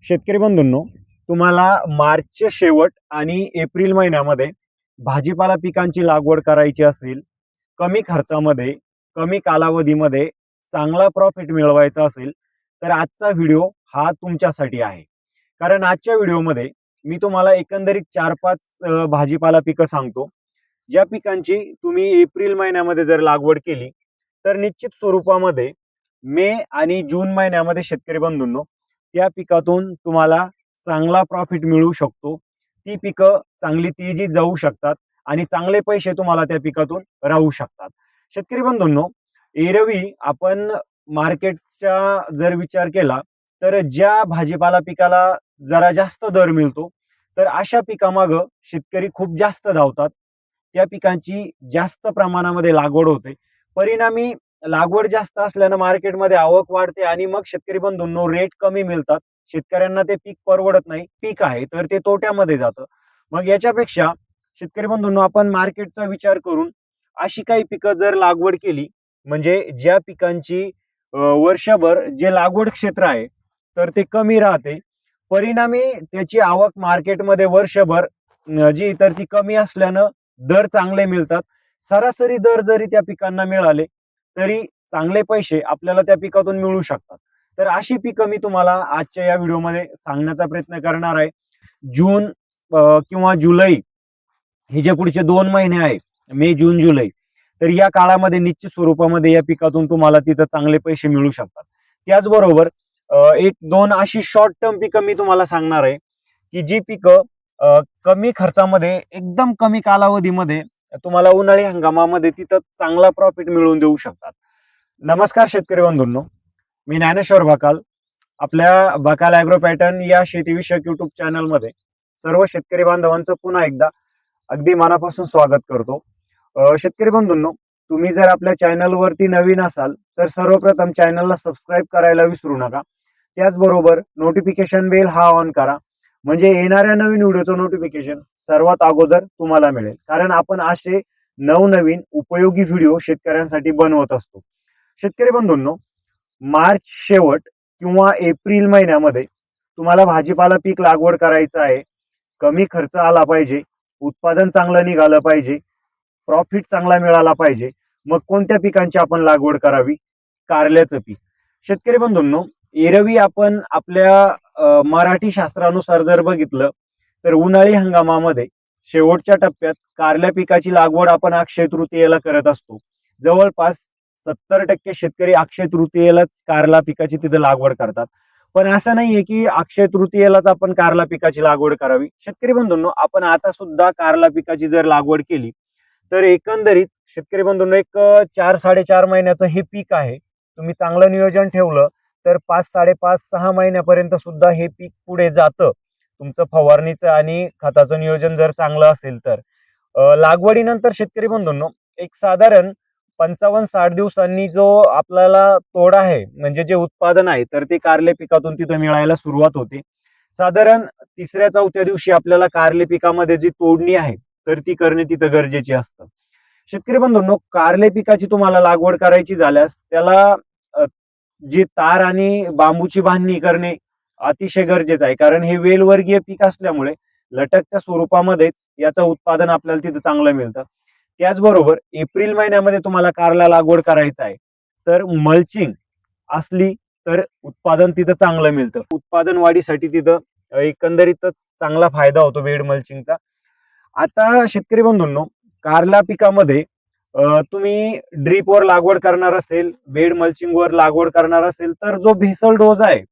शेतकरी बंधूंनो, तुम्हाला मार्चचे शेवट आणि एप्रिल महिन्यामध्ये भाजीपाला पिकांची लागवड करायची असेल, कमी खर्चामध्ये, कमी कालावधीमध्ये चांगला प्रॉफिट मिळवायचा असेल, तर आजचा व्हिडिओ हा तुमच्यासाठी आहे. कारण आजच्या व्हिडिओमध्ये मी तुम्हाला एकंदरीत 4-5 भाजीपाला पिकं सांगतो. ज्या पिकांची तुम्ही एप्रिल महिन्यामध्ये जर लागवड केली, तर निश्चित स्वरूपामध्ये मे आणि जून महिन्यामध्ये शेतकरी बंधूंनो, त्या पिकातून तुम्हाला चांगला प्रॉफिट मिळू शकतो. ती पिकं चांगली तेजीत जाऊ शकतात आणि चांगले पैसे तुम्हाला त्या पिकातून राहू शकतात. शेतकरी बंधूंनो, एरवी आपण मार्केटचा जर विचार केला, तर ज्या भाजीपाला पिकाला जरा जास्त दर मिळतो, तर अशा पिकामागं शेतकरी खूप जास्त धावतात. त्या पिकांची जास्त प्रमाणामध्ये लागवड होते. परिणामी लागवड जास्त असल्यानं मार्केटमध्ये आवक वाढते आणि मग शेतकरी बंधूंनो रेट कमी मिळतात. शेतकऱ्यांना ते पीक परवडत नाही. पीक आहे तर ते तोट्यामध्ये जातं. मग याच्यापेक्षा शेतकरी बंधूंनो, आपण मार्केटचा विचार करून अशी काही पिकं जर लागवड केली, म्हणजे ज्या पिकांची वर्षभर जे लागवड क्षेत्र आहे तर ते कमी राहते. परिणामी त्याची आवक मार्केटमध्ये वर्षभर जी तर ती कमी असल्यानं दर चांगले मिळतात. सरासरी दर जरी त्या पिकांना मिळाले तरी चांगले पैसे आपल्याला त्या पिकातून मिळू शकतात. तर अशी पिकं मी तुम्हाला आजच्या या व्हिडिओमध्ये सांगण्याचा प्रयत्न करणार आहे. जून किंवा जुलै हे जे पुढचे 2 महिने आहेत, मे, जून, जुलै, तर या काळामध्ये निश्चित स्वरूपामध्ये या पिकातून तुम्हाला तिथं चांगले पैसे मिळू शकतात. त्याचबरोबर 1-2 अशी शॉर्ट टर्म पिकं मी तुम्हाला सांगणार आहे, की जी पिकं कमी खर्चामध्ये एकदम कमी कालावधीमध्ये तुम्हाला उन्हाळी हंगामामध्ये तिथं चांगला प्रॉफिट मिळवून देऊ शकतात. नमस्कार शेतकरी बंधूंनो, मी ज्ञानेश्वर बकाल. आपल्या बकाल ॲग्रो पॅटर्न या शेतीविषयक युट्यूब चॅनलमध्ये सर्व शेतकरी बांधवांचं पुन्हा एकदा अगदी मनापासून स्वागत करतो. शेतकरी बंधूंनो, तुम्ही जर आपल्या चॅनलवरती नवीन असाल तर सर्वप्रथम चॅनलला सबस्क्राईब करायला विसरू नका. त्याचबरोबर नोटिफिकेशन बेल हा ऑन करा, म्हणजे येणाऱ्या नवीन व्हिडिओचं नोटिफिकेशन सर्वात अगोदर तुम्हाला मिळेल. कारण आपण असे नवनवीन उपयोगी व्हिडिओ शेतकऱ्यांसाठी बनवत असतो. शेतकरी बंधूंनो, मार्च शेवट किंवा एप्रिल महिन्यामध्ये तुम्हाला भाजीपाला पीक लागवड करायचं आहे. कमी खर्च आला पाहिजे, उत्पादन चांगलं निघालं पाहिजे, प्रॉफिट चांगला मिळाला पाहिजे. मग कोणत्या पिकांची आपण लागवड करावी? कारल्याचं पीक. शेतकरी बंधूंनो, एरवी आपण आपल्या मराठी शास्त्रानुसार जर बघितलं तर उन्हाळी हंगामामध्ये शेवटच्या टप्प्यात कारल्या पिकाची लागवड आपण अक्षय तृतीयेला करत असतो. जवळपास 70% शेतकरी अक्षय तृतीयेलाच कारला पिकाची तिथे लागवड करतात. पण असं नाहीये की अक्षय तृतीयेलाच आपण कारला पिकाची लागवड करावी. शेतकरी बंधूंनो, आपण आता सुद्धा कारला पिकाची जर लागवड केली तर एकंदरीत शेतकरी बंधूंनो एक 4-4.5 महिन्याचं हे पीक आहे. तुम्ही चांगलं नियोजन ठेवलं तर 5-5.5-6 महिन्यापर्यंत सुद्धा हे पीक पुढे जातं. तुमचं फवारणीचं आणि खताचं नियोजन जर चांगलं असेल तर. लागवडीनंतर शेतकरी बंधूंनो, एक साधारण 55-60 दिवसांनी जो आपल्याला तोड आहे, म्हणजे जे उत्पादन आहे, तर ते कारले पिकातून तिथं मिळायला सुरुवात होते. साधारण 3ऱ्या-4थ्या दिवशी आपल्याला कारले पिकामध्ये जी तोडणी आहे तर ती करणे तिथं गरजेची असतं. शेतकरी बंधूंनो, कारले पिकाची तुम्हाला लागवड करायची झाल्यास त्याला जी तार आणि बांबूची बांधणी करणे अतिशय गरजेचं आहे. कारण हे वेलवर्गीय पीक असल्यामुळे लटकच्या स्वरूपामध्येच याचं उत्पादन आपल्याला तिथं चांगलं मिळतं. त्याचबरोबर एप्रिल महिन्यामध्ये तुम्हाला कारला लागवड करायचं आहे, तर मल्चिंग असली तर उत्पादन तिथं चांगलं मिळतं. उत्पादन वाढीसाठी तिथं एकंदरीतच चांगला फायदा होतो बेड मल्चिंगचा. आता शेतकरी बंधूंनो, कारला पिकामध्ये तुम्ही ड्रीपवर लागवड करणार असेल, बेड मल्चिंगवर लागवड करणार असेल, तर जो भेसळ डोस आहे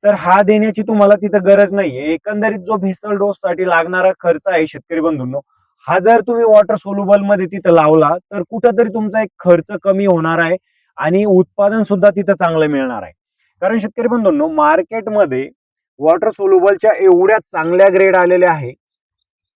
तर हा देण्याची तुम्हाला तिथं गरज नाहीये. एकंदरीत जो भेसळ डोस साठी लागणारा खर्च आहे शेतकरी बंधूंनो, हा जर तुम्ही वॉटर सोल्युबल मध्ये तिथं लावला तर कुठंतरी तुमचा एक खर्च कमी होणार आहे आणि उत्पादन सुद्धा तिथं चांगलं मिळणार आहे. कारण शेतकरी बंधूंनो, मार्केटमध्ये वॉटर सोल्युबलच्या एवढ्या चांगल्या ग्रेड आलेल्या आहे,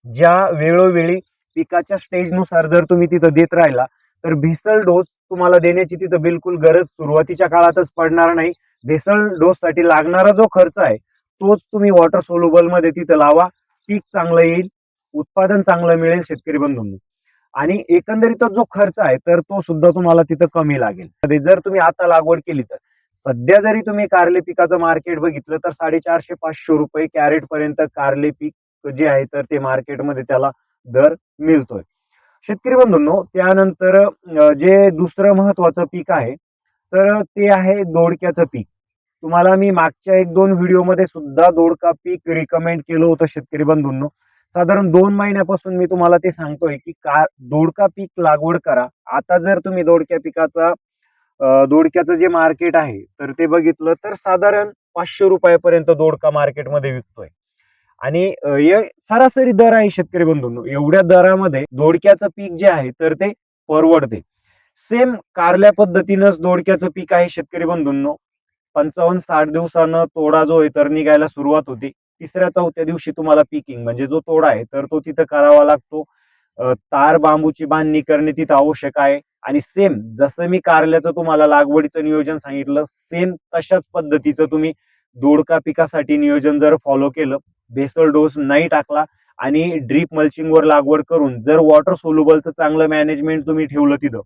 ज्या वेळोवेळी पिकाच्या स्टेजनुसार जर तुम्ही तिथं देत राहिला तर भेसळ डोस तुम्हाला देण्याची तिथं बिलकुल गरज सुरुवातीच्या काळातच पडणार नाही. भेसळ डोस साठी लागणारा जो खर्च आहे तोच तुम्ही वॉटर सोल्युबल मध्ये तिथं लावा. पीक चांगलं येईल, उत्पादन चांगलं मिळेल शेतकरी बंधूंनो. आणि एकंदरीत जो खर्च आहे तर तो सुद्धा तुम्हाला तिथं कमी लागेल. जर तुम्ही आता लागवड केली तर सध्या जरी तुम्ही कारले पिकाचं मार्केट बघितलं तर 450-500 रुपये कॅरेट पर्यंत कारले पीक जे आहे तर ते मार्केटमध्ये त्याला दर मिळतोय. शेतकरी बंधूंनो, त्यानंतर जे दुसरं महत्वाचं पीक आहे तर ते आहे दोडक्याचं पीक. तुम्हाला मी मागच्या 1-2 व्हिडिओमध्ये सुद्धा दोडका पीक रिकमेंड केलं होतं शेतकरी बंधूंनो. साधारण 2 महिन्यापासून मी तुम्हाला ते सांगतोय की दोडका पीक लागवड करा. आता जर तुम्ही दोडक्याचं जे मार्केट आहे तर ते बघितलं तर साधारण 500 रुपयापर्यंत दोडका मार्केटमध्ये विकतोय. आणि हे सरासरी दर आहे शेतकरी बंधूंनो. एवढ्या दरामध्ये दोडक्याचं पीक जे आहे तर ते परवडते. सेम कारल्या पद्धतीनंच दोडक्याचं पीक आहे शेतकरी बंधूंनो. 55-60 दिवसानं तोडा जो आहे तर निघायला सुरुवात होते. 3ऱ्या-4थ्या दिवशी तुम्हाला पिकिंग म्हणजे जो तोडा आहे तर तो तिथं करावा लागतो. तार बांबूची बांधणी करणे तिथं आवश्यक आहे. आणि सेम जसं मी कारल्याचं तुम्हाला लागवडीचं नियोजन सांगितलं, सेम तशाच पद्धतीचं तुम्ही दोडका पिकासाठी नियोजन जर फॉलो केलं, बेसल डोस नाही टाकला आणि ड्रीप मल्चिंगवर लागवड करून जर वॉटर सोल्युबलचं चांगलं मॅनेजमेंट तुम्ही ठेवलं तिथं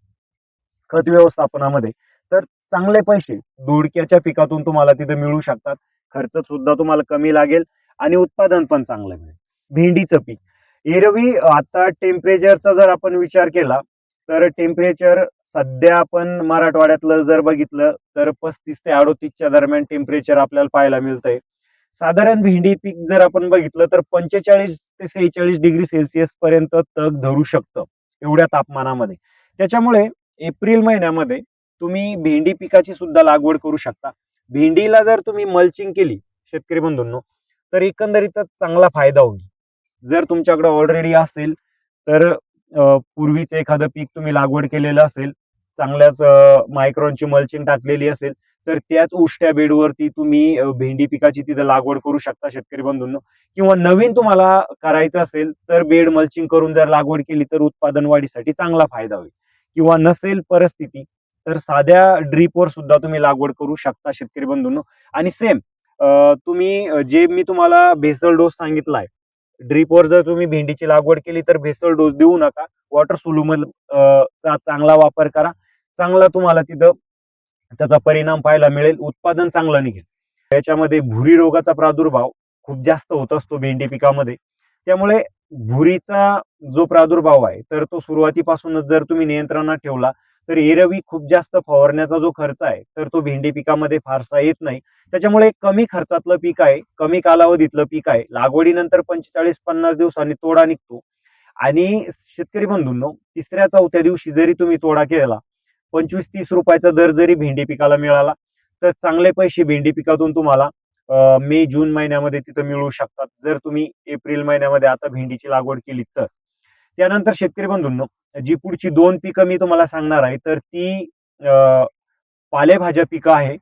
खत व्यवस्थापनामध्ये, तर चांगले पैसे दोडक्याच्या पिकातून तुम्हाला तिथं मिळू शकतात. खर्च सुद्धा तुम्हाला कमी लागेल आणि उत्पादन पण चांगलं मिळेल. भेंडीचं पीक एरवी आता टेम्परेचरचा जर आपण विचार केला तर टेम्परेचर सध्या आपण मराठवाड्यातलं जर बघितलं तर 35 ते 38च्या दरम्यान टेम्परेचर आपल्याला पाहायला मिळतंय. साधारण भेंडी पीक जर आपण बघितलं तर 45 ते 46 डिग्री सेल्सिअस पर्यंत तग धरू शकतं एवढ्या तापमानामध्ये. त्याच्यामुळे एप्रिल महिन्यामध्ये तुम्ही भेंडी पिकाची सुद्धा लागवड करू शकता. भेंडीला जर तुम्ही मल्चिंग केली शेतकरी बंधूंनो तर एकंदरीतच चांगला फायदा होईल. जर तुमच्याकडे ऑलरेडी असेल तर पूर्वीच एखादं पीक तुम्ही लागवड केलेलं असेल, चांगल्याच मायक्रॉनची मल्चिंग टाकलेली असेल, तर त्याच उष्ट्या बेडवरती तुम्ही भेंडी पिकाची तिथं लागवड करू शकता शेतकरी बंधूंनो. किंवा नवीन तुम्हाला करायचं असेल तर बेड मल्चिंग करून जर लागवड केली तर उत्पादन वाढीसाठी चांगला फायदा होईल. किंवा नसेल परिस्थिती तर साध्या ड्रीपवर सुद्धा तुम्ही लागवड करू शकता शेतकरी बंधूंनो. आणि सेम तुम्ही जे मी तुम्हाला बेसल डोस सांगितलाय, ड्रीपवर जर तुम्ही भेंडीची लागवड केली तर बेसल डोस देऊ नका. वॉटर सोल्युबल चा चांगला वापर करा. चांगला तुम्हाला तिथं त्याचा परिणाम पाहायला मिळेल. उत्पादन चांगलं निघेल. याच्यामध्ये भुरी रोगाचा प्रादुर्भाव खूप जास्त होत असतो भेंडी पिकामध्ये. त्यामुळे भुरीचा जो प्रादुर्भाव आहे तर तो सुरुवातीपासूनच जर तुम्ही नियंत्रणात ठेवला तर एरवी खूप जास्त फवारण्याचा जो खर्च आहे तर तो भेंडी पिकामध्ये फारसा येत नाही. त्याच्यामुळे कमी खर्चातलं पीक आहे, कमी कालावधीतलं पीक आहे. लागवडीनंतर 45-50 दिवसांनी तोडा निघतो आणि शेतकरी बंधूंनो 3ऱ्या-4थ्या दिवशी जरी तुम्ही तोडा केला, 25-30 रुपयाचा दर जरी भेंडी पिकाला मिळाला तर चांगले पैसे भेंडी पिकातून तुम्हाला मे जून महिन्यामध्ये तिथं मिळू शकतात जर तुम्ही एप्रिल महिन्यामध्ये आता भेंडीची लागवड केली तर. त्यानंतर शेतकरी बंधूंनो, जी पुढची 2 पिकं मी तुम्हाला सांगणार आहे तर ती पालेभाज्या पिकं आहे.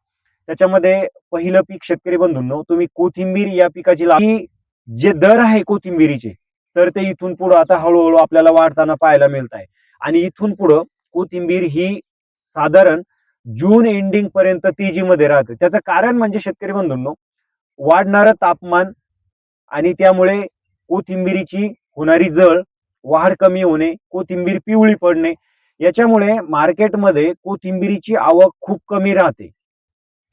त्याच्यामध्ये पहिलं पीक शेतकरी बंधूंनो, तुम्ही कोथिंबीर या पिकाची जे दर आहे कोथिंबीरीचे तर ते इथून पुढं आता हळूहळू आपल्याला वाढताना पाहायला मिळत आहे. आणि इथून पुढं कोथिंबीर ही साधारण जून एंडिंग पर्यंत तेजीमध्ये राहते. त्याचं कारण म्हणजे शेतकरी बंधूंनो, वाढणारं तापमान आणि त्यामुळे कोथिंबीरीची होणारी जळ, वाढ कमी होणे, कोथिंबीर पिवळी पडणे, याच्यामुळे मार्केटमध्ये कोथिंबीरीची आवक खूप कमी राहते.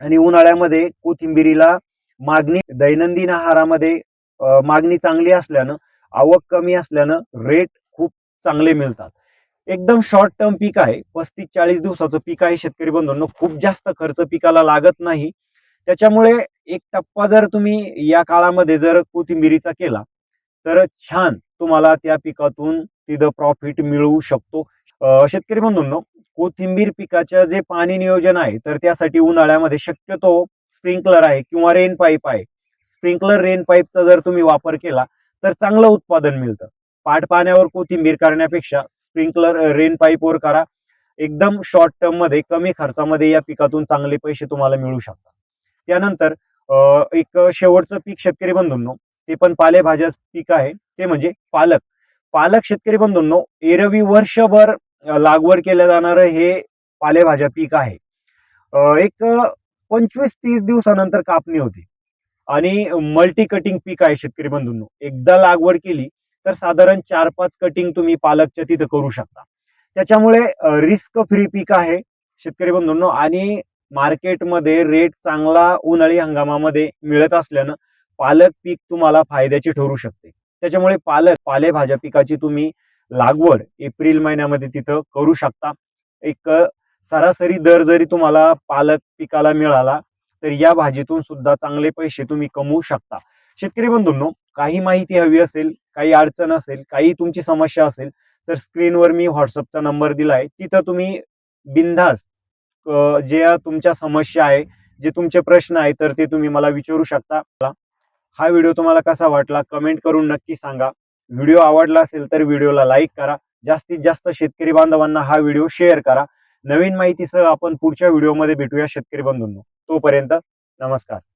आणि उन्हाळ्यामध्ये कोथिंबीरीला मागणी दैनंदिन आहारामध्ये मागणी चांगली असल्यानं, आवक कमी असल्यानं रेट खूप चांगले मिळतात. एकदम शॉर्ट टर्म पीक आहे. 35-40 दिवसाचं पीक आहे शेतकरी बंधूंनो. खूप जास्त खर्च पिकाला लागत नाही. त्याच्यामुळे एक टप्पा जर तुम्ही या काळामध्ये जर कोथिंबीरीचा केला तर छान तुम्हाला त्या पिकातून तिथं प्रॉफिट मिळू शकतो. शेतकरी बंधूंनो, कोथिंबीर पिकाचं जे पाणी नियोजन आहे तर त्यासाठी उन्हाळ्यामध्ये शक्यतो स्प्रिंकलर आहे किंवा रेन पाईप आहे. स्प्रिंकलर रेन पाईपचा जर तुम्ही वापर केला तर चांगलं उत्पादन मिळतं. पाण्यावर कोथिंबीर करण्यापेक्षा स्प्रिंकलर रेन पाईपवर करा. एकदम शॉर्ट टर्म मध्ये कमी खर्चामध्ये या पिकातून चांगले पैसे तुम्हाला मिळू शकतात. त्यानंतर एक शेवटचं पीक शेतकरी बंधूंनो, ते पण पालेभाज्या पीक आहे, ते म्हणजे पालक. पालक शेतकरी बंधूंनो, एरवी वर्षभर लागवड केल्या जाणारं हे पालेभाज्या पीक आहे. एक 25-30 दिवसानंतर कापणी होते आणि मल्टी कटिंग पीक आहे शेतकरी बंधूंनो. एकदा लागवड केली तर साधारण 4-5 कटिंग तुम्ही पालकच्या तिथं करू शकता. त्याच्यामुळे रिस्क फ्री पीक आहे शेतकरी बंधूंनो. आणि मार्केटमध्ये रेट चांगला उन्हाळी हंगामामध्ये मिळत असल्यानं पालक पीक तुम्हाला फायद्याची ठरू शकते. त्याच्यामुळे पालेभाज्या पिकाची तुम्ही लागवड एप्रिल महिन्यामध्ये तिथं करू शकता. एक सरासरी दर जरी तुम्हाला पालक पिकाला मिळाला तर या भाजीतून सुद्धा चांगले पैसे तुम्ही कमवू शकता. शेतकरी बंधूंनो, काही माहिती हवी असेल, काही अडचण असेल, काही तुमची समस्या असेल तर स्क्रीनवर मी व्हॉट्सअपचा नंबर दिलाय, तिथं तुम्ही बिनधास्त जे तुमच्या समस्या आहे, जे तुमचे प्रश्न आहे तर ते तुम्ही मला विचारू शकता. हा व्हिडिओ तुम्हाला कसा वाटला कमेंट करून नक्की सांगा. व्हिडिओ आवडला असेल तर व्हिडिओला लाईक करा. जास्तीत जास्त शेतकरी बांधवांना हा व्हिडिओ शेअर करा. नवीन माहितीसह आपण पुढच्या व्हिडिओमध्ये भेटूया शेतकरी बंधूंनो. तोपर्यंत नमस्कार.